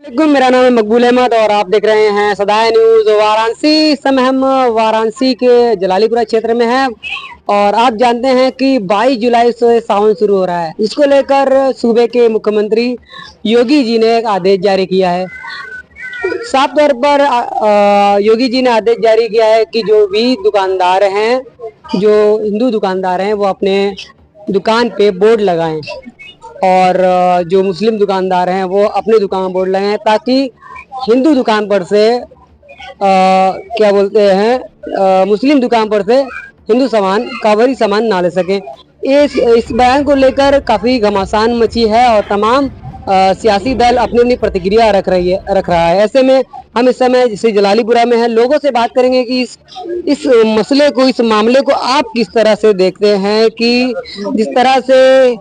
मेरा नाम है मकबूल अहमद और आप देख रहे हैं सदाए न्यूज वाराणसी। इस समय हम वाराणसी के जलालीपुरा क्षेत्र में हैं और आप जानते हैं कि 22 जुलाई से सावन शुरू हो रहा है। इसको लेकर सूबे के मुख्यमंत्री योगी जी ने एक आदेश जारी किया है। साफ तौर पर योगी जी ने आदेश जारी किया है कि जो भी दुकानदार हैं, जो हिंदू दुकानदार हैं, वो अपने दुकान पे बोर्ड लगाएं और जो मुस्लिम दुकानदार हैं वो अपने दुकान बोर्ड लगाएं, ताकि हिंदू दुकान पर से क्या बोलते हैं मुस्लिम दुकान पर से हिंदू सामान कावरी सामान ना ले सकें। इस बयान को लेकर काफी घमासान मची है और तमाम सियासी दल अपनी अपनी प्रतिक्रिया रख रहा है। ऐसे में हम इस समय जैसे जलालीपुरा में हैं, लोगों से बात करेंगे कि इस मसले को, इस मामले को आप किस तरह से देखते हैं कि जिस तरह से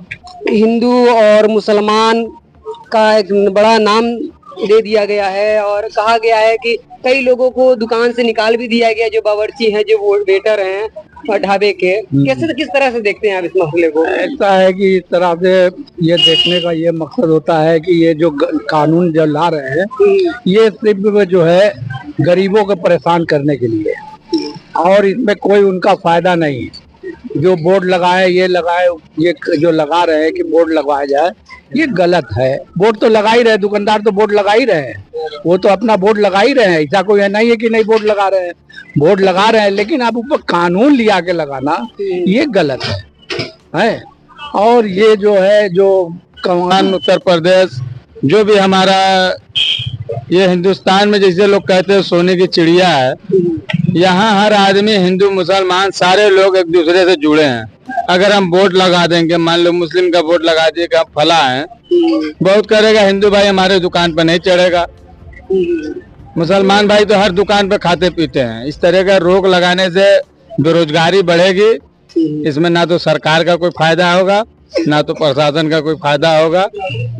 हिंदू और मुसलमान का एक बड़ा नाम दे दिया गया है और कहा गया है कि कई लोगों को दुकान से निकाल भी दिया गया, जो बावर्ची हैं, जो वेटर हैं और ढाबे के। कैसे, किस तरह से देखते हैं आप इस मसले को? ऐसा है कि इस तरह से ये देखने का ये मकसद होता है कि ये जो कानून जो ला रहे हैं ये सिर्फ जो है गरीबों को परेशान करने के लिए, और इसमें कोई उनका फायदा नहीं है। जो बोर्ड लगाए, ये लगाए, ये जो लगा रहे हैं कि बोर्ड लगवाया जाए, ये गलत है। बोर्ड तो लगा ही रहे, दुकानदार तो बोर्ड लगा ही रहे हैं, वो तो अपना बोर्ड लगा ही रहे हैं। ऐसा कोई नहीं है कि नहीं बोर्ड लगा रहे हैं, बोर्ड लगा रहे हैं, लेकिन आप ऊपर कानून लिया के लगाना ये गलत है। और ये जो है, जो कमान उत्तर प्रदेश, जो भी हमारा ये हिंदुस्तान में जैसे लोग कहते हैं सोने की चिड़िया है, यहाँ हर आदमी, हिंदू मुसलमान सारे लोग एक दूसरे से जुड़े हैं। अगर हम बोर्ड लगा देंगे, मान लो मुस्लिम का बोर्ड लगा दिए कि हम फला हैं, बहुत करेगा, हिंदू भाई हमारे दुकान पर नहीं चढ़ेगा, मुसलमान भाई तो हर दुकान पे खाते पीते हैं। इस तरह का रोक लगाने से बेरोजगारी बढ़ेगी। इसमें ना तो सरकार का कोई फायदा होगा, ना तो प्रशासन का कोई फायदा होगा।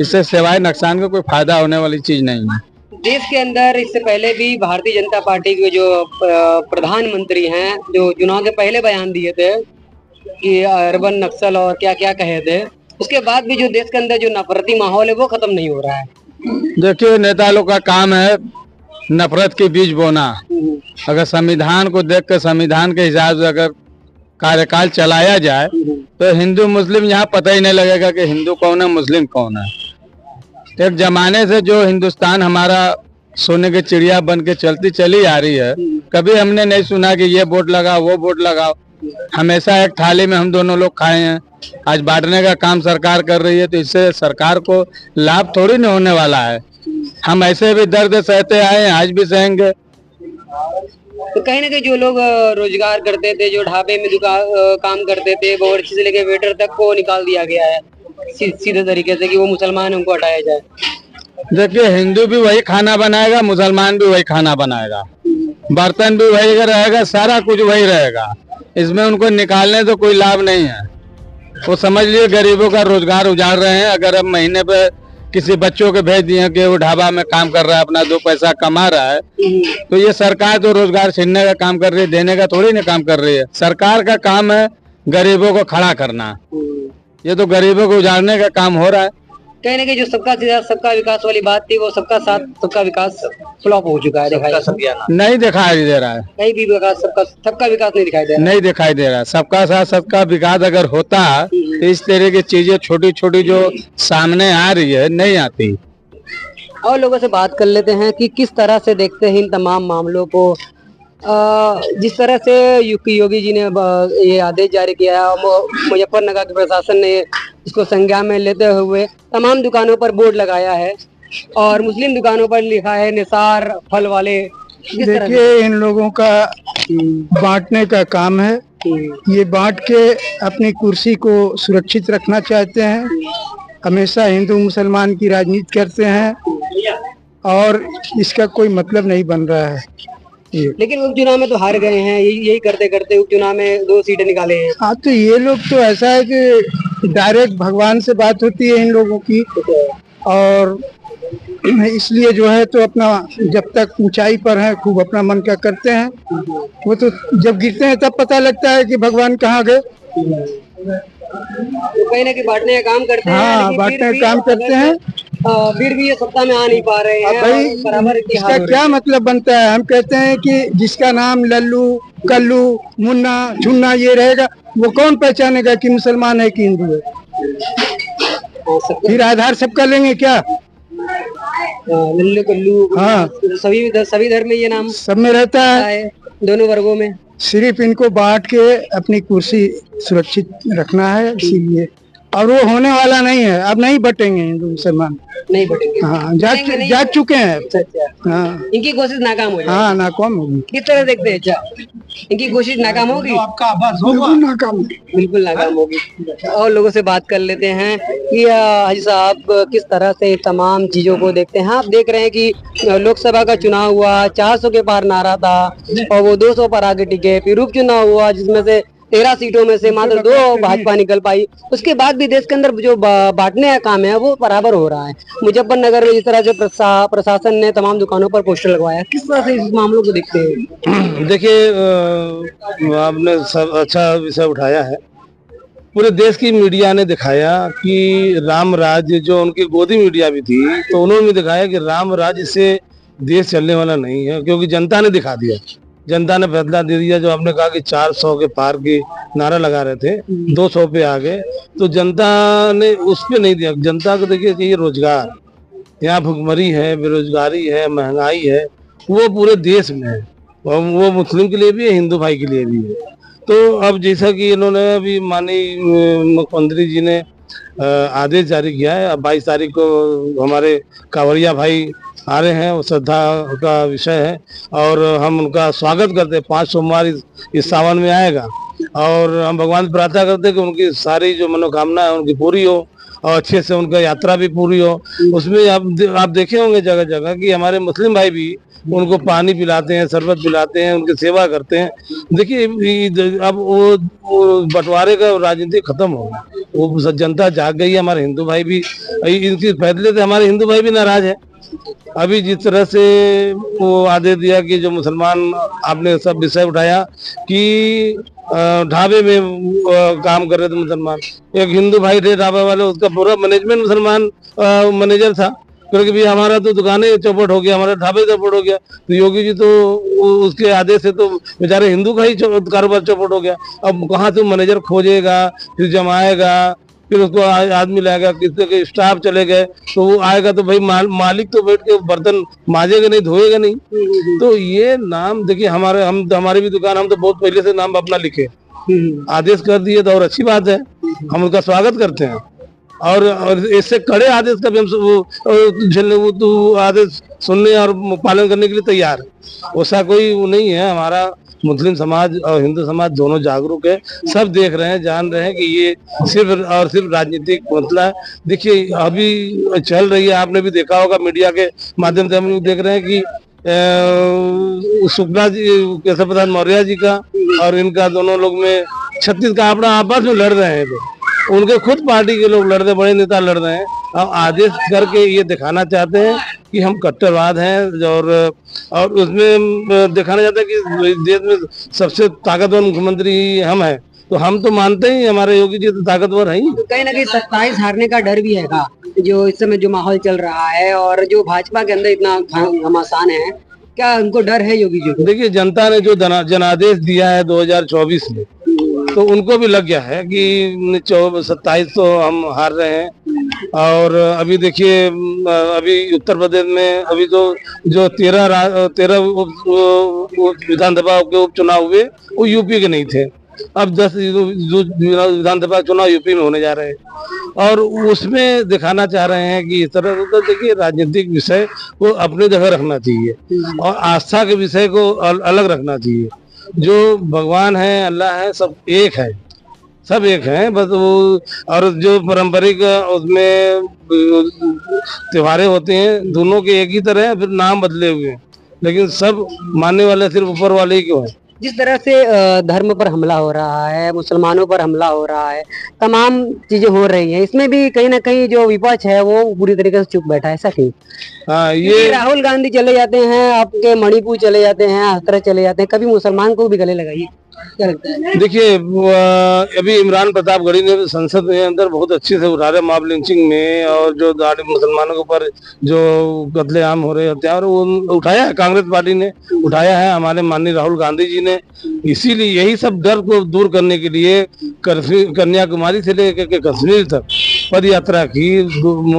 इससे सिवाय नुकसान का कोई फायदा होने वाली चीज नहीं है। देश के अंदर इससे पहले भी भारतीय जनता पार्टी के जो प्रधानमंत्री हैं, जो चुनाव के पहले बयान दिए थे कि अर्बन नक्सल और क्या क्या कहे थे, उसके बाद भी जो देश के अंदर जो नफरती माहौल है वो खत्म नहीं हो रहा है। देखिए, नेता लोग का काम है नफरत के बीज बोना। अगर संविधान को देख कर, संविधान के हिसाब से अगर कार्यकाल चलाया जाए तो हिंदू मुस्लिम यहाँ पता ही नहीं लगेगा कि हिंदू कौन है, मुस्लिम कौन है। एक जमाने से जो हिंदुस्तान हमारा सोने की चिड़िया बन के चलती चली आ रही है, कभी हमने नहीं सुना कि ये बोर्ड लगाओ, वो बोर्ड लगाओ। हमेशा एक थाली में हम दोनों लोग खाए हैं। आज बांटने का काम सरकार कर रही है, तो इससे सरकार को लाभ थोड़ी नहीं होने वाला है। हम ऐसे भी दर्द सहते आए हैं, आज भी सहेंगे। तो कहीं ना कहीं जो लोग रोजगार करते थे, जो ढाबे में काम करते थे, बावर्ची से लेके वेटर तक को निकाल दिया गया है सीधे तरीके से कि वो मुसलमान है, उनको हटाया जाए। देखिए, हिंदू भी वही खाना बनाएगा, मुसलमान भी वही खाना बनाएगा, बर्तन भी वही रहेगा, सारा कुछ वही रहेगा। इसमें उनको निकालने तो कोई लाभ नहीं है। वो समझ लिए गरीबों का रोजगार उजाड़ रहे हैं। अगर अब महीने पे किसी बच्चों को भेज दिए कि वो ढाबा में काम कर रहा है, अपना 2 पैसा कमा रहा है, तो ये सरकार तो रोजगार छीनने का काम कर रही है, देने का थोड़ी ना काम कर रही है। सरकार का काम है गरीबों को खड़ा करना, ये तो गरीबों को उजाड़ने का काम हो रहा है। कहीं ना कहीं जो सबका विकास वाली बात थी, वो सबका साथ सबका विकास फ्लॉप हो चुका है, नहीं दिखाई दे रहा है। कहीं भी विकास, सबका विकास नहीं दिखाई दे रहा, नहीं दिखाई दे रहा है। सबका साथ सबका विकास अगर होता तो इस तरह की चीजें छोटी छोटी जो सामने आ रही है नहीं आती। और लोगों से बात कर लेते हैं कि किस तरह से देखते हैं इन तमाम मामलों को। जिस तरह से योगी जी ने ये आदेश जारी किया है, मुजफ्फरनगर के प्रशासन ने इसको संज्ञान में लेते हुए तमाम दुकानों पर बोर्ड लगाया है और मुस्लिम दुकानों पर लिखा है निसार फल वाले। देखिए, इन लोगों का बांटने का काम है। ये बांट के अपनी कुर्सी को सुरक्षित रखना चाहते हैं। हमेशा हिंदू मुसलमान की राजनीति करते हैं और इसका कोई मतलब नहीं बन रहा है। लेकिन उपचुनाव में तो हार गए हैं, यही करते करते उपचुनाव में 2 सीटें निकाले हैं। हाँ, तो ये लोग तो ऐसा है कि डायरेक्ट भगवान से बात होती है इन लोगों की, और इसलिए जो है तो अपना जब तक ऊंचाई पर है खूब अपना मन का करते हैं। वो तो जब गिरते हैं तब पता लगता है कि भगवान कहाँ गए। तो कहीं ना कहीं बांटने का काम करते हैं। हाँ, बांटने का काम करते हैं फिर भी ये सत्ता में आ नहीं पा रहे हैं भाई और बराबर की हाल इसका हो रही क्या मतलब बनता है? हम कहते हैं कि जिसका नाम लल्लू, कल्लू, मुन्ना, छुन्ना ये रहेगा, वो कौन पहचानेगा कि मुसलमान है कि हिंदू है? है। फिर आधार सबका लेंगे क्या? लल्लू कल्लू हाँ, सभी धर्म में ये नाम सब में रहता है। है, दोनों वर्गों में। सिर्फ इनको बांट के अपनी कुर्सी सुरक्षित रखना है, इसीलिए। और वो होने वाला नहीं है, अब नहीं बटेंगे हिंदू मुसलमान। नहीं बटेंगे। हाँ, बटेंगे नहीं। जाग चुके हैं। अच्छा अच्छा, हाँ इनकी कोशिश नाकाम हो जाएगी। हाँ, नाकाम होगी। किस तरह देखते हैं? अच्छा, इनकी कोशिश नाकाम होगी? आपका आवाज होगा नाकाम, बिल्कुल नाकाम होगी। और लोगों से बात कर लेते हैं कि हाजी साहब किस तरह से तमाम चीजों को देखते हैं। आप देख रहे हैं कि लोकसभा का चुनाव हुआ, 400 के पार नारा था और वो 200 पर आगे टिके। फिर उपचुनाव हुआ जिसमें से 13 सीटों में से मात्र 2 भाजपा निकल पाई। उसके बाद भी देश के अंदर जो बांटने का काम है वो बराबर हो रहा है। मुजफ्फरनगर में जिस तरह से प्रशासन ने तमाम दुकानों पर पोस्टर लगवाया, किस तरह से इस मामलों को देखते हैं? देखिए, आपने सब अच्छा विषय उठाया है। पूरे देश की मीडिया ने दिखाया कि राम राज्य, जो उनकी गोदी मीडिया भी थी, तो उन्होंने भी दिखाया कि राम राज्य से देश चलने वाला नहीं है, क्योंकि जनता ने दिखा दिया। जनता ने फैसला दे दिया। जो आपने कहा कि 400 के पार की नारा लगा रहे थे, 200 पे आ गए, तो जनता ने उस पे नहीं दिया। जनता को देखिए चाहिए रोजगार। यहाँ भुखमरी है, बेरोजगारी है, महंगाई है, वो पूरे देश में है। और वो मुस्लिम के लिए भी है, हिंदू भाई के लिए भी है। तो अब जैसा कि इन्होंने अभी माननीय मुख्यमंत्री जी ने आदेश जारी किया है, अब 22 तारीख को हमारे कांवरिया भाई आ रहे हैं, वो श्रद्धा का विषय है और हम उनका स्वागत करते हैं। 5 सोमवार इस सावन में आएगा और हम भगवान से प्रार्थना करते हैं कि उनकी सारी जो मनोकामना है उनकी पूरी हो और अच्छे से उनका यात्रा भी पूरी हो। उसमें आप देखे होंगे जगह जगह कि हमारे मुस्लिम भाई भी उनको पानी पिलाते हैं, शरबत पिलाते हैं, उनकी सेवा करते हैं। देखिए, अब वो बंटवारे का राजनीति खत्म होगा, वो जनता जाग गई है। हमारे हिंदू भाई भी, इनकी फैसले से हमारे हिंदू भाई भी नाराज है। अभी जिस तरह से वो आदेश दिया कि जो मुसलमान, आपने सब विषय उठाया कि ढाबे में काम कर रहे थे मुसलमान, एक हिंदू भाई थे ढाबे वाले, उसका पूरा मैनेजमेंट मुसलमान मैनेजर था, क्योंकि भी हमारा तो दुकानें चौपट हो गया, हमारा ढाबे चौपट हो गया। तो योगी जी तो उसके आदेश से तो बेचारे हिंदू का ही कारोबार चौपट हो गया। अब कहाँ से मैनेजर खोजेगा, फिर जमाएगा, फिर उसको आदमी लाएगा, किसी के स्टाफ चले गए, तो वो आएगा तो भाई मालिक तो बैठ के बर्तन मांजेगा नहीं, धोएगा नहीं। तो ये नाम देखिए, हमारी भी दुकान, हम तो बहुत पहले से नाम अपना लिखे, आदेश कर दिए तो और अच्छी बात है, हम उनका स्वागत करते हैं। और इससे कड़े आदेश का भी हम वो तो आदेश सुनने और पालन करने के लिए तैयार है। ऐसा कोई वो नहीं है। हमारा मुस्लिम समाज और हिंदू समाज दोनों जागरूक है, सब देख रहे हैं, जान रहे हैं कि ये सिर्फ और सिर्फ राजनीतिक मसला है। देखिए, अभी चल रही है, आपने भी देखा होगा मीडिया के माध्यम से, हम लोग देख रहे हैं कि शुक्ला जी, केशव प्रसाद मौर्य जी का और इनका दोनों लोग में 36 का आपना आपस में लड़ रहे हैं। तो उनके खुद पार्टी के लोग लड़ रहे, बड़े नेता लड़ रहे हैं। अब आदेश करके ये दिखाना चाहते हैं कि हम कट्टरवाद हैं और उसमें दिखाना चाहते हैं कि देश में सबसे ताकतवर मुख्यमंत्री हम हैं। तो हम तो मानते ही हमारे योगी जी तो ताकतवर हैं ही। तो कहीं ना कहीं 27 हारने का डर भी है जो इस समय जो माहौल चल रहा है और जो भाजपा के अंदर इतना घमासान है, क्या उनको डर है योगी जी को? देखिए, जनता ने जो जनादेश दिया है 2024 में, तो उनको भी लग गया है कि 27 तो हम हार रहे हैं। और अभी देखिए, अभी उत्तर प्रदेश में अभी तो जो 13 विधानसभा के उपचुनाव हुए वो यूपी के नहीं थे। अब 10 विधानसभा चुनाव यूपी में होने जा रहे हैं और उसमें दिखाना चाह रहे हैं कि इस तरह से। देखिए, राजनीतिक विषय को अपनी जगह रखना चाहिए और आस्था के विषय को अलग रखना चाहिए। जो भगवान है, अल्लाह है, सब एक है, सब एक हैं बस वो। और जो पारंपरिक उसमें त्योहारें होते हैं, दोनों के एक ही तरह है, फिर नाम बदले हुए हैं, लेकिन सब मानने वाले सिर्फ ऊपर वाले ही क्यों है। जिस तरह से धर्म पर हमला हो रहा है, मुसलमानों पर हमला हो रहा है, तमाम चीजें हो रही हैं, इसमें भी कहीं ना कहीं जो विपक्ष है वो पूरी तरीके से चुप बैठा है, ऐसा क्यों? हाँ, ये राहुल गांधी चले जाते हैं, आपके मणिपुर चले जाते हैं, हर तरह चले जाते हैं, कभी मुसलमान को भी गले लगाइए। क्या लगता है? देखिए अभी इमरान प्रतापगढ़ी ने संसद के अंदर बहुत अच्छे से उठा रहे मॉब लिंचिंग में, और जो दाढ़ी मुसलमानों के ऊपर जो कत्लेआम हो रहे हत्या वो उठाया है, कांग्रेस पार्टी ने उठाया है, हमारे माननीय राहुल गांधी जी ने। इसीलिए यही सब डर को दूर करने के लिए कन्याकुमारी से लेकर के कश्मीर तक पद यात्रा की।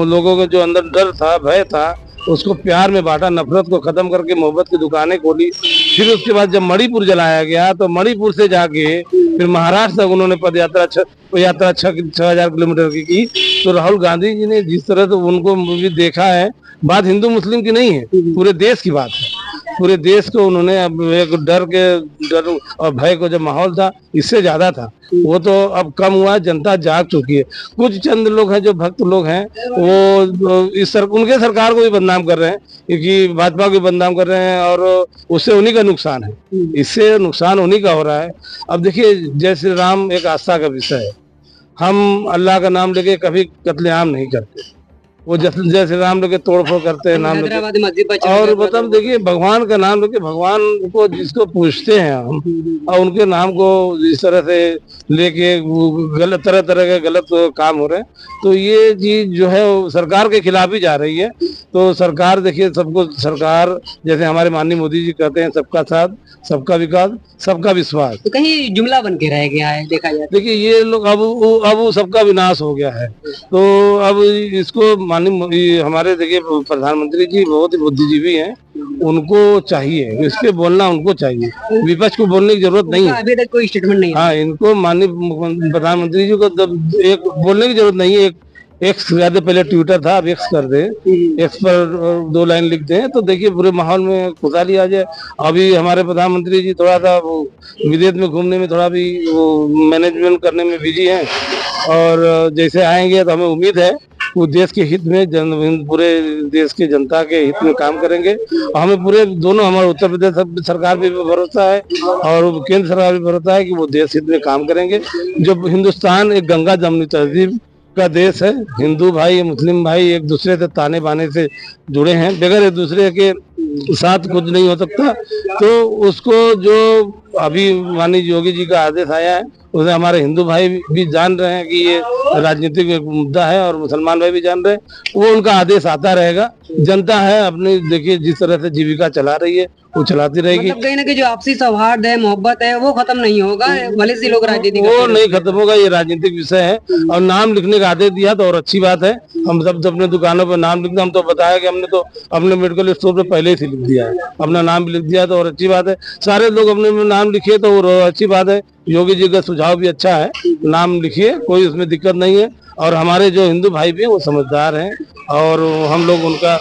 लोगों के जो अंदर डर था, भय था, उसको प्यार में बांटा, नफरत को खत्म करके मोहब्बत की दुकानें खोली। फिर उसके बाद जब मणिपुर जलाया गया तो मणिपुर से जाके फिर महाराष्ट्र तक उन्होंने पद यात्रा 6,000 किलोमीटर की। तो राहुल गांधी जी ने जिस तरह से उनको भी देखा है, बात हिंदू मुस्लिम की नहीं है, पूरे देश की बात है। पूरे देश को उन्होंने अब एक डर और भय को जो माहौल था इससे ज्यादा था, वो तो अब कम हुआ, जनता जाग चुकी है। कुछ चंद लोग हैं जो भक्त लोग हैं, वो उनके सरकार को भी बदनाम कर रहे हैं, क्योंकि भाजपा को भी बदनाम कर रहे हैं, और उससे उन्हीं का नुकसान है, इससे नुकसान उन्हीं का हो रहा है। अब देखिए जय श्री राम एक आस्था का विषय है, हम अल्लाह का नाम लेके कभी कत्लेआम नहीं करते, वो जय श्री राम लेके तोड़फोड़ करते हैं नाम हैदराबाद मस्जिद पर लेके। और मतलब देखिए भगवान का नाम लेके, भगवान को जिसको पूछते हैं हम, और उनके नाम को इस तरह से लेके गलत तरह के गलत काम हो रहे हैं, तो ये चीज जो है वो सरकार के खिलाफ ही जा रही है। तो सरकार देखिए सबको, सरकार जैसे हमारे माननीय मोदी जी कहते हैं, सबका साथ, सबका विकास, सबका विश्वास, तो कहीं जुमला बन के रह गया है देखा जाए। देखिए ये लोग अब सबका विनाश हो गया है। तो अब इसको माननीय हमारे देखिए प्रधानमंत्री जी बहुत ही बुद्धिजीवी हैं, उनको चाहिए इस पे बोलना, उनको चाहिए, विपक्ष को बोलने की जरूरत नहीं है। अभी तक कोई स्टेटमेंट नहीं है। हाँ, इनको माननीय प्रधानमंत्री जी को एक बोलने की जरूरत नहीं है। एक एक्स ज्यादा पहले ट्विटर था, अब एक्स कर दे, एक्स पर 2 लाइन लिख दें तो देखिए पूरे माहौल में खुशहाली आ जाए। अभी हमारे प्रधानमंत्री जी थोड़ा सा वो विदेश में घूमने में थोड़ा भी वो मैनेजमेंट करने में बिजी हैं, और जैसे आएंगे तो हमें उम्मीद है वो देश के हित में, पूरे देश के जनता के हित में काम करेंगे। और हमें पूरे दोनों, हमारे उत्तर प्रदेश सरकार भी भरोसा है और केंद्र सरकार भी भरोसा है कि वो देश हित में काम करेंगे। जो हिंदुस्तान एक गंगा जमुनी तहजीब का देश है, हिंदू भाई मुस्लिम भाई एक दूसरे से ताने बाने से जुड़े हैं, बगैर एक दूसरे के साथ कुछ नहीं हो सकता। तो उसको जो अभी माननीय योगी जी का आदेश आया है, उसे हमारे हिंदू भाई भी जान रहे हैं कि ये राजनीतिक एक मुद्दा है, और मुसलमान भाई भी जान रहे हैं, वो उनका आदेश आता रहेगा। जनता है अपनी, देखिए जिस तरह से जीविका चला रही है वो चलाती रहेगी। मतलब कहीं ना कहीं जो आपसी सौहार्द है, मोहब्बत है, वो खत्म नहीं होगा, भले से लोग राजनीति वो नहीं खत्म होगा, ये राजनीतिक विषय है। और नाम लिखने का आदेश दिया तो और अच्छी बात है, हम सब अपने दुकानों पर नाम लिखते, हम तो बताया कि हमने तो अपने मेडिकल स्टोर पे पहले ही लिख दिया है, अपना नाम भी लिख दिया तो और अच्छी बात है। सारे लोग अपने नाम लिखिए तो और अच्छी बात है। योगी जी का सुझाव भी अच्छा है, नाम लिखिए, कोई उसमें दिक्कत नहीं है। और हमारे जो हिंदू भाई भी हैं वो समझदार हैं, और हम लोग उनका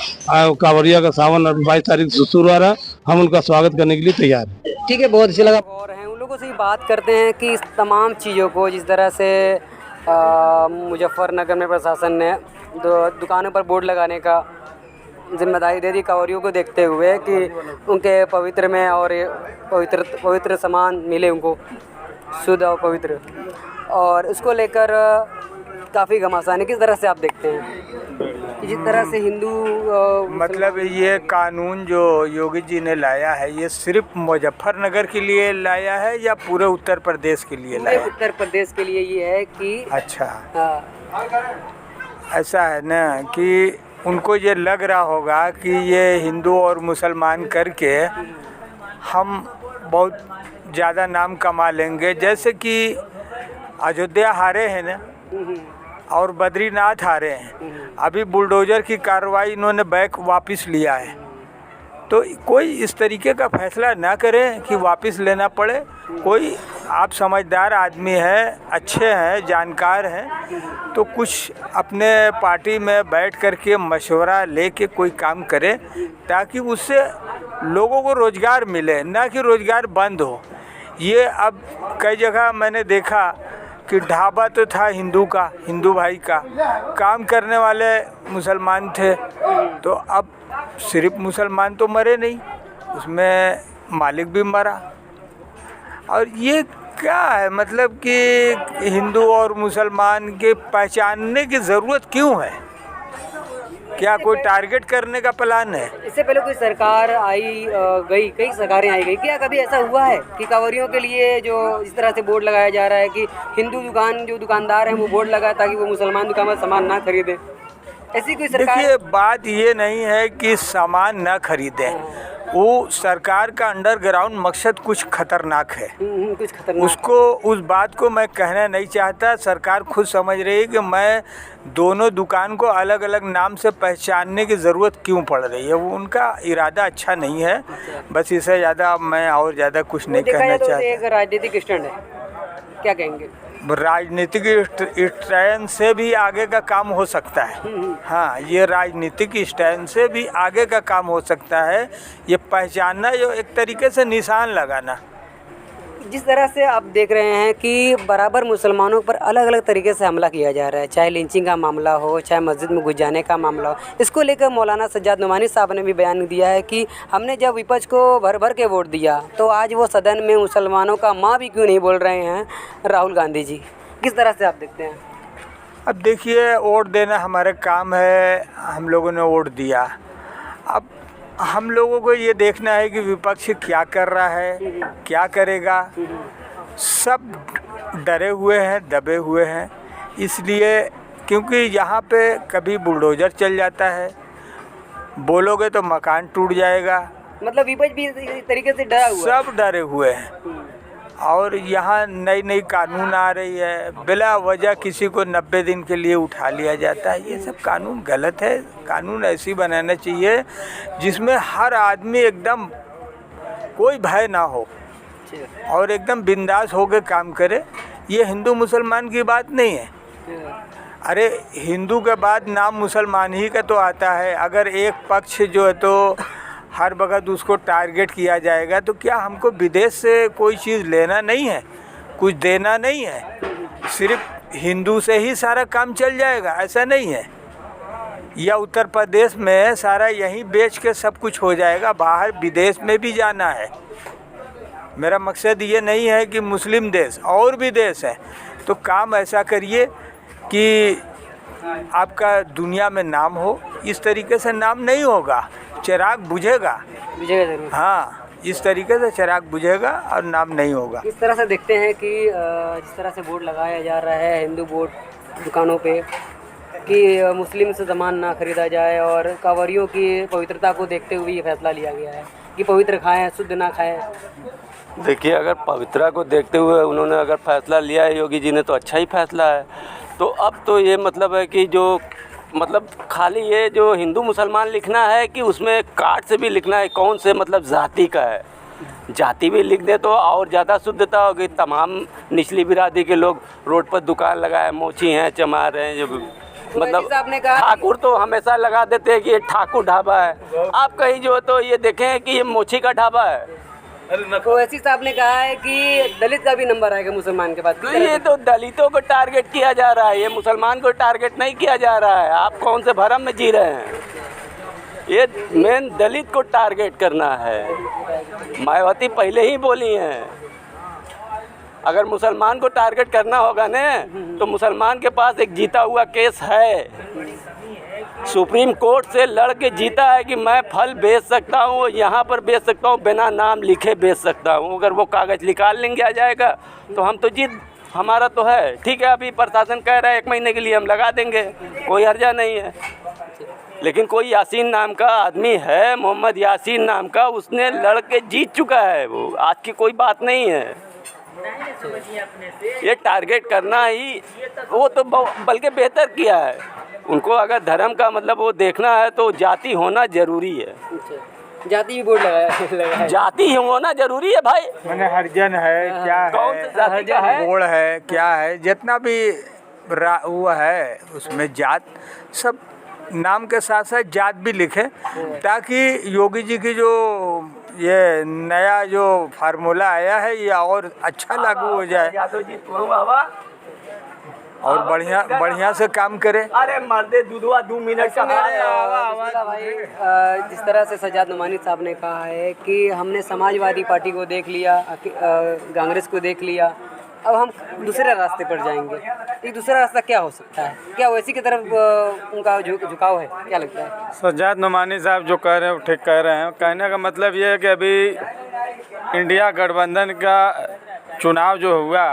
कांवरिया का सावन 22 तारीख से शुरू हो रहा है, हम उनका स्वागत करने के लिए तैयार हैं। ठीक है, बहुत अच्छा लगा। और हैं उन लोगों से ही बात करते हैं कि इस तमाम चीज़ों को, जिस तरह से मुजफ्फरनगर में प्रशासन ने दुकानों पर बोर्ड लगाने का जिम्मेदारी दे दी कांवरियों को देखते हुए कि उनके पवित्र में और पवित्र सामान मिले उनको, शुद्ध और पवित्र, और उसको लेकर काफ़ी घमासान है। किस तरह से आप देखते हैं कि जिस तरह से हिंदू मतलब ये कानून जो योगी जी ने लाया है, ये सिर्फ मुजफ्फरनगर के लिए लाया है या पूरे उत्तर प्रदेश के लिए लाया है? उत्तर प्रदेश के लिए ये है कि अच्छा, हाँ, ऐसा है ना कि उनको ये लग रहा होगा कि ये हिंदू और मुसलमान करके हम बहुत ज़्यादा नाम कमा लेंगे। जैसे कि अयोध्या हारे हैं ना, और बद्रीनाथ हारे हैं, अभी बुलडोजर की कार्रवाई इन्होंने बैक वापस लिया है। तो कोई इस तरीके का फैसला ना करें कि वापस लेना पड़े। कोई आप समझदार आदमी हैं, अच्छे हैं, जानकार हैं, तो कुछ अपने पार्टी में बैठ कर के मशवरा लेके कोई काम करे, ताकि उससे लोगों को रोज़गार मिले, ना कि रोज़गार बंद हो। ये अब कई जगह मैंने देखा कि ढाबा तो था हिंदू का, हिंदू भाई का, काम करने वाले मुसलमान थे, तो अब सिर्फ मुसलमान तो मरे नहीं, उसमें मालिक भी मरा। और ये क्या है, मतलब कि हिंदू और मुसलमान के पहचानने की ज़रूरत क्यों है? क्या कोई टारगेट करने का प्लान है? इससे पहले कोई सरकार आई गई, कई सरकारें आई गई, क्या कभी ऐसा हुआ है कि कांवरियों के लिए जो इस तरह से बोर्ड लगाया जा रहा है कि हिंदू जो दुकानदार हैं वो बोर्ड लगाए ताकि वो मुसलमान दुकान में सामान ना खरीदें? ऐसी कोई सरकार? देखिए, बात ये नहीं है कि सामान न खरीदें, वो सरकार का अंडरग्राउंड मकसद कुछ खतरनाक है। कुछ खतरनाक उसको, उस बात को मैं कहना नहीं चाहता। सरकार खुद समझ रही है कि मैं दोनों दुकान को अलग अलग नाम से पहचानने की ज़रूरत क्यों पड़ रही है। वो उनका इरादा अच्छा नहीं है। बस इससे ज़्यादा मैं और ज़्यादा कुछ नहीं कहना चाहता। एक राजनीतिक स्टैंड है, क्या कहेंगे? राजनीतिक स्टैंड से भी आगे का काम हो सकता है। हाँ, ये राजनीतिक स्टैंड से भी आगे का काम हो सकता है। ये पहचानना, जो एक तरीके से निशान लगाना। जिस तरह से आप देख रहे हैं कि बराबर मुसलमानों पर अलग अलग तरीके से हमला किया जा रहा है, चाहे लिंचिंग का मामला हो, चाहे मस्जिद में घुस जाने का मामला हो, इसको लेकर मौलाना सज्जाद नुमानी साहब ने भी बयान दिया है कि हमने जब विपक्ष को भर भर के वोट दिया तो आज वो सदन में मुसलमानों का माँ भी क्यों नहीं बोल रहे हैं, राहुल गांधी जी। किस तरह से आप देखते हैं? अब देखिए, वोट देना हमारे काम है, हम लोगों ने वोट दिया। अब हम लोगों को ये देखना है कि विपक्ष क्या कर रहा है, क्या करेगा। सब डरे हुए हैं, दबे हुए हैं, इसलिए क्योंकि यहाँ पे कभी बुलडोज़र चल जाता है, बोलोगे तो मकान टूट जाएगा। मतलब विपक्ष भी इस तरीके से डरा हुआ है। सब डरे हुए हैं। और यहाँ नई नई कानून आ रही है, बिला वजह किसी को 90 दिन के लिए उठा लिया जाता है। ये सब कानून गलत है। कानून ऐसी बनाना चाहिए जिसमें हर आदमी एकदम कोई भय ना हो और एकदम बिंदास होकर काम करे। ये हिंदू मुसलमान की बात नहीं है। अरे, हिंदू के बाद नाम मुसलमान ही का तो आता है। अगर एक पक्ष जो है तो हर वक्त उसको टारगेट किया जाएगा तो क्या हमको विदेश से कोई चीज़ लेना नहीं है, कुछ देना नहीं है? सिर्फ हिंदू से ही सारा काम चल जाएगा, ऐसा नहीं है। या उत्तर प्रदेश में सारा यहीं बेच के सब कुछ हो जाएगा? बाहर विदेश में भी जाना है। मेरा मकसद ये नहीं है कि मुस्लिम देश, और भी देश है, तो काम ऐसा करिए कि आपका दुनिया में नाम हो। इस तरीके से नाम नहीं होगा, चिराग बुझेगा जरूर। हाँ, इस तरीके से चिराग बुझेगा और नाम नहीं होगा। इस तरह से देखते हैं कि जिस तरह से बोर्ड लगाया जा रहा है हिंदू बोर्ड दुकानों पे कि मुस्लिम से सामान ना खरीदा जाए, और कांवरियों की पवित्रता को देखते हुए ये फैसला लिया गया है कि पवित्र खाएं, शुद्ध ना खाएं। देखिए, अगर पवित्रता को देखते हुए उन्होंने अगर फैसला लिया है योगी जी ने, तो अच्छा ही फैसला है। तो अब तो ये मतलब है कि जो मतलब खाली ये जो हिंदू मुसलमान लिखना है कि उसमें काट से भी लिखना है कौन से मतलब जाति का है। जाति भी लिख दे तो और ज़्यादा शुद्धता होगी। तमाम निचली बिरादरी के लोग रोड पर दुकान लगाए, मोची हैं, चमार हैं, जो मतलब ठाकुर तो हमेशा लगा देते हैं कि ये ठाकुर ढाबा है। आप कहीं जो तो ये देखें कि ये मोची का ढाबा है। तो ऐसी साहब ने कहा है कि दलित का भी नंबर आएगा मुसलमान के बाद। तो ये तो दलितों को टारगेट किया जा रहा है, ये मुसलमान को टारगेट नहीं किया जा रहा है। आप कौन से भरम में जी रहे हैं? ये मेन दलित को टारगेट करना है। मायावती पहले ही बोली हैं, अगर मुसलमान को टारगेट करना होगा न तो मुसलमान के पास एक जीता हुआ केस है, सुप्रीम कोर्ट से लड़ के जीता है कि मैं फल बेच सकता हूँ, यहाँ पर बेच सकता हूँ, बिना नाम लिखे बेच सकता हूँ। अगर वो कागज़ निकाल लेंगे आ जाएगा तो हम तो जीत, हमारा तो है। ठीक है, अभी प्रशासन कह रहा है 1 महीने के लिए हम लगा देंगे, कोई हर्जा नहीं है। लेकिन कोई यासीन नाम का आदमी है, मोहम्मद यासीन नाम का, उसने लड़ के जीत चुका है। वो आज की कोई बात नहीं है। ये टारगेट करना ही वो तो बल्कि बेहतर किया है। उनको अगर धर्म का मतलब वो देखना है तो जाति होना जरूरी है। जाति भी बोर्ड लगाया जाति होना जरूरी है भाई। मैंने हरिजन है, क्या है, हरिजन है, बोर्ड है, क्या है, जितना भी वो है उसमें जात, सब नाम के साथ साथ जात भी लिखे, ताकि योगी जी की जो ये नया जो फार्मूला आया है ये और अच्छा लागू हो जाए और बढ़िया से काम करे। अरे मर्दे दूधवा 2 मिनट का भाई। जिस तरह से सज्जाद नुमानी साहब ने कहा है कि हमने समाजवादी पार्टी को देख लिया, कांग्रेस को देख लिया, अब हम दूसरे रास्ते पर जाएंगे, ये दूसरा रास्ता क्या हो सकता है? क्या ओवैसी की तरफ उनका झुकाव है, क्या लगता है? सज्जाद नुमानी साहब जो कह रहे हैं वो ठीक कह रहे हैं। कहने का मतलब ये है कि अभी इंडिया गठबंधन का चुनाव जो हुआ,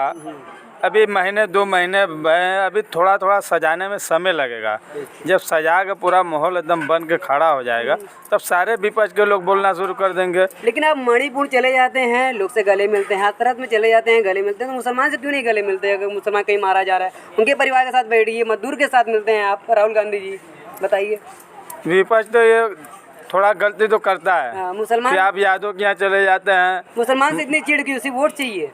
अभी महीने 2 महीने अभी थोड़ा थोड़ा सजाने में समय लगेगा। जब सजा के पूरा माहौल एकदम बन के खड़ा हो जाएगा तब सारे विपक्ष के लोग बोलना शुरू कर देंगे। लेकिन आप मणिपुर चले जाते हैं, लोग से गले मिलते हैं, हाथरस में चले जाते हैं, गले मिलते हैं, तो मुसलमान से क्यों नहीं गले मिलते हैं? अगर मुसलमान कहीं मारा जा रहा है, उनके परिवार के साथ बैठिए, मजदूर के साथ मिलते हैं आप, राहुल गांधी जी, बताइए। विपक्ष तो ये थोड़ा गलती तो करता है मुसलमान कि आप यादव के यहाँ चले जाते हैं। मुसलमान से इतनी चिढ़ क्यों? सिर्फ वोट चाहिए।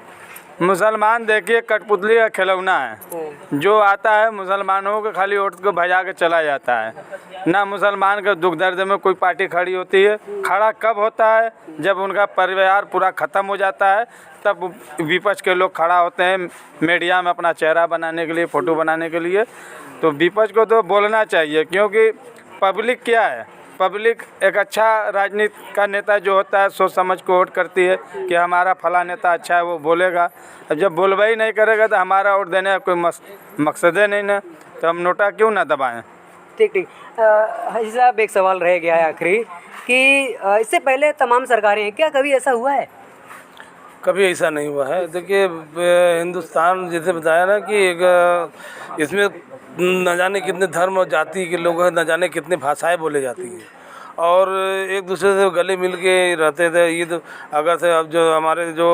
मुसलमान देखिए कठपुतली का खिलौना है, जो आता है मुसलमानों के खाली वोट को भजा के चला जाता है। ना मुसलमान के दुख दर्द में कोई पार्टी खड़ी होती है। खड़ा कब होता है? जब उनका परिवार पूरा ख़त्म हो जाता है, तब विपक्ष के लोग खड़ा होते हैं मीडिया में अपना चेहरा बनाने के लिए, फ़ोटो बनाने के लिए। तो विपक्ष को तो बोलना चाहिए, क्योंकि पब्लिक क्या है, पब्लिक एक अच्छा राजनीति का नेता जो होता है सोच समझ को वोट करती है कि हमारा फला नेता अच्छा है, वो बोलेगा। जब बोलवा ही नहीं करेगा तो हमारा वोट देने का कोई मकसद है नहीं ना, तो हम नोटा क्यों ना दबाएं। ठीक ठीक। हाजी साहब, एक सवाल रह गया है आखिरी कि इससे पहले तमाम सरकारें हैं, क्या कभी ऐसा हुआ है? कभी ऐसा नहीं हुआ है। देखिए हिंदुस्तान जैसे बताया ना कि एक इसमें न जाने कितने धर्म और जाति के लोग हैं, न जाने कितने भाषाएं बोले जाती हैं और एक दूसरे से गले मिल के रहते थे। ईद अगर से अब जो हमारे जो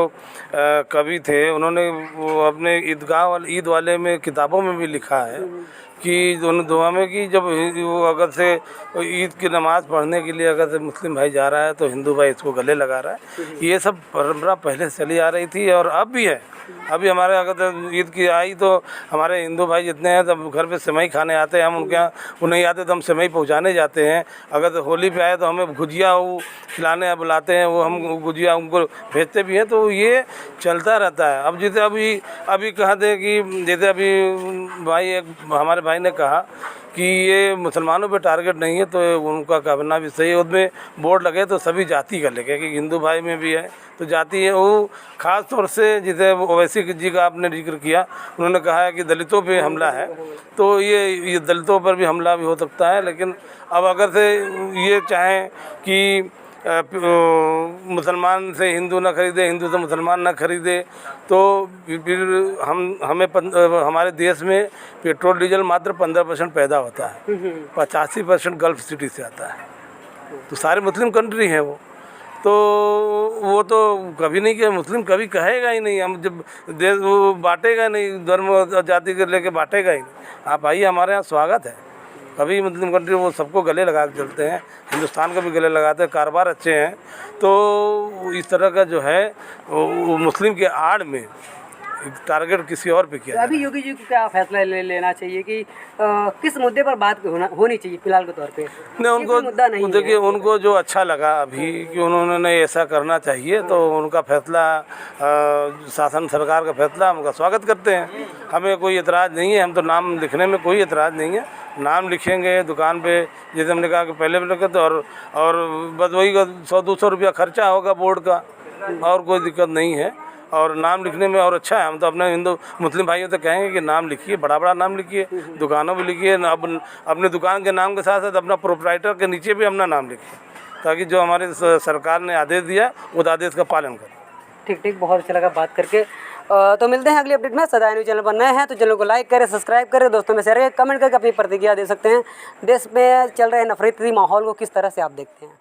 कवि थे, उन्होंने वो अपने ईद वाले में किताबों में भी लिखा है कि दोनों दुआ में कि जब वो अगर से ईद की नमाज़ पढ़ने के लिए अगर से मुस्लिम भाई जा रहा है तो हिंदू भाई इसको गले लगा रहा है। ये सब परंपरा पहले से चली आ रही थी और अब भी है। अभी हमारे अगर तो ईद की आई तो हमारे हिंदू भाई जितने हैं तब घर पे सेवई खाने आते हैं, हम उनके यहाँ उन्हें आते तो हम सेवई पहुँचाने जाते हैं। अगर तो होली पे आए तो हमें गुजिया वो खिलाने बुलाते हैं, वो हम गुजिया उनको भेजते भी हैं। तो ये चलता रहता है। अब जैसे अभी कहा थे कि जैसे अभी हमारे भाई ने कहा कि ये मुसलमानों पे टारगेट नहीं है, तो उनका कहना भी सही है। उसमें बोर्ड लगे तो सभी जाति का लगे कि हिंदू भाई में भी है तो जाति है। वो ख़ास तौर से जैसे ओवैसी जी का आपने जिक्र किया, उन्होंने कहा है कि दलितों पे हमला है, तो ये दलितों पर भी हमला भी हो सकता है। लेकिन अब अगर से ये चाहें कि मुसलमान से हिंदू ना खरीदे, हिंदू से मुसलमान ना खरीदे, तो फिर हमारे देश में पेट्रोल डीजल मात्र 15% पैदा होता है, 85% गल्फ सिटी से आता है। तो सारे मुस्लिम कंट्री हैं वो तो कभी नहीं किया, मुस्लिम कभी कहेगा ही नहीं। हम जब देश वो बांटेगा नहीं, धर्म और जाति के लेके बांटेगा ही नहीं। आप आइए, हमारे यहाँ स्वागत है। कभी मुस्लिम कंट्री वो सबको गले लगा के चलते हैं, हिंदुस्तान का भी गले लगाते हैं, कारोबार अच्छे हैं। तो इस तरह का जो है वो मुस्लिम के आड़ में टारगेट किसी और पे किया। अभी योगी जी को क्या फैसला लेना चाहिए कि किस मुद्दे पर बात होनी चाहिए फिलहाल के तौर पे? नहीं, उनको देखिए, उनको जो अच्छा लगा अभी कि उन्होंने ऐसा करना चाहिए, तो उनका फैसला शासन सरकार का फैसला हम उनका स्वागत करते हैं। हमें कोई एतराज़ नहीं है। हम तो नाम लिखने में कोई एतराज़ नहीं है। नाम लिखेंगे दुकान पे, जैसे हमने कहा कि पहले भी लिखे तो, और बस वही 100-200 रुपया खर्चा होगा बोर्ड का, और कोई दिक्कत नहीं है। और नाम लिखने में और अच्छा है। हम तो अपने हिंदू मुस्लिम भाइयों से कहेंगे कि नाम लिखिए, बड़ा नाम लिखिए, दुकानों में लिखिए, अपने दुकान के नाम के साथ साथ अपना प्रोप्राइटर के नीचे भी अपना नाम लिखिए, ताकि जो हमारे सरकार ने आदेश दिया उस आदेश का पालन करें। ठीक ठीक, बहुत अच्छा लगा बात करके। तो मिलते हैं अगली अपडेट में। सदाए न्यूज़ चैनल पर नए हैं तो चैनल को लाइक करें, सब्सक्राइब करें, दोस्तों में शेयर करें, कमेंट करके अपनी प्रतिक्रिया दे सकते हैं। देश में चल रहे नफरती माहौल को किस तरह से आप देखते हैं?